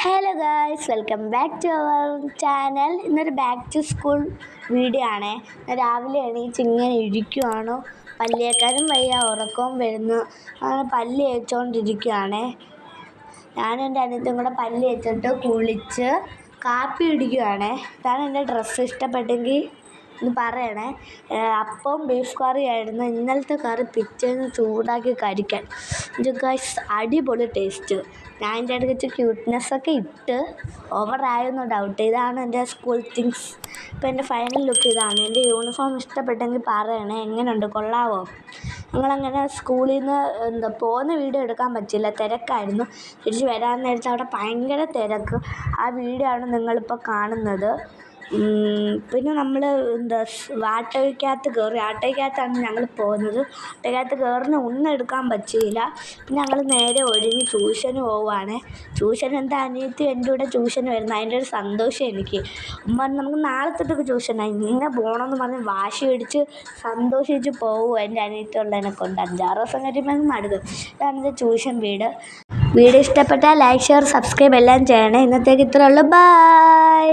Hello guys, welcome back to our channel. ഇന്നൊരു back to school video ആണേ. രാവിലെ എണീച്ച് ഇങ്ങനെ ഇരിക്കുവാണോ, പല്ല് തേക്കാനും വയ്യ, ഉറക്കവും വരുന്നു. പല്ല് തേച്ചുകൊണ്ടിരിക്കുകയാണേ. ഞാനും എൻ്റെ അനിയത്തിയും കൂടെ പല്ല് തേച്ചിട്ട് കുളിച്ച് കാപ്പി കുടിക്കുകയാണേ. ഇതാണ് എൻ്റെ ഡ്രസ്സ്. ഇഷ്ടപ്പെട്ടെങ്കിൽ ഒന്ന് പറയണേ. അപ്പം ബീഫ് കറി ആയിരുന്നു. ഇന്നലത്തെ കറി പിറ്റേന്ന് ചൂടാക്കി കഴിക്കാൻ ഗൈസ് അടിപൊളി ടേസ്റ്റ്. ഞാൻ എൻ്റെ ഇടയ്ക്ക് ക്യൂട്ട്നെസ്സൊക്കെ ഇട്ട് ഓവറായെന്ന് ഡൗട്ട്. ഇതാണ് എൻ്റെ സ്കൂൾ തിങ്സ്. ഇപ്പോൾ എൻ്റെ ഫൈനൽ ലുക്ക് ഇതാണ്. എൻ്റെ യൂണിഫോം ഇഷ്ടപ്പെട്ടെങ്കിൽ പറയണേ. എങ്ങനെയുണ്ട്, കൊള്ളാവോ? ഞങ്ങളങ്ങനെ സ്കൂളിൽ നിന്ന് പോകുന്ന വീഡിയോ എടുക്കാൻ പറ്റില്ല, തിരക്കായിരുന്നു. തിരിച്ച് വരാൻ നേരത്ത് അവിടെ ഭയങ്കര തിരക്ക്. ആ വീഡിയോ ആണ് നിങ്ങളിപ്പോൾ കാണുന്നത്. പിന്നെ നമ്മൾ ആട്ടോയ്ക്കകത്താണ് ഞങ്ങൾ പോകുന്നത്. ആട്ടോയ്ക്കകത്ത് കയറുന്ന ഒന്നും എടുക്കാൻ പറ്റിയില്ല. പിന്നെ ഞങ്ങൾ നേരെ ഒരുങ്ങി ട്യൂഷന് പോവുകയാണ്. ട്യൂഷൻ എൻ്റെ അനിയത്തി എൻ്റെ കൂടെ ട്യൂഷന് വരുന്നത്, അതിൻ്റെ ഒരു സന്തോഷം എനിക്ക്. നമുക്ക് നാളെ തൊട്ടൊക്കെ ട്യൂഷനായി, ഇങ്ങനെ പോകണമെന്ന് പറഞ്ഞ് വാശി പിടിച്ച് സന്തോഷിച്ച് പോവുക എൻ്റെ അനിയത്തി ഉള്ളതിനെ കൊണ്ട്. 5-6 ദിവസം കഴിയുമ്പോൾ മടുക്കും. ഇതാണ് എൻ്റെ ട്യൂഷൻ വീഡിയോ ഇഷ്ടപ്പെട്ടാൽ ലൈക്ക്, ഷെയർ, സബ്സ്ക്രൈബ് എല്ലാം ചെയ്യണേ. ഇന്നത്തേക്ക് ഇത്രയേ ഉള്ളൂ. ബൈ.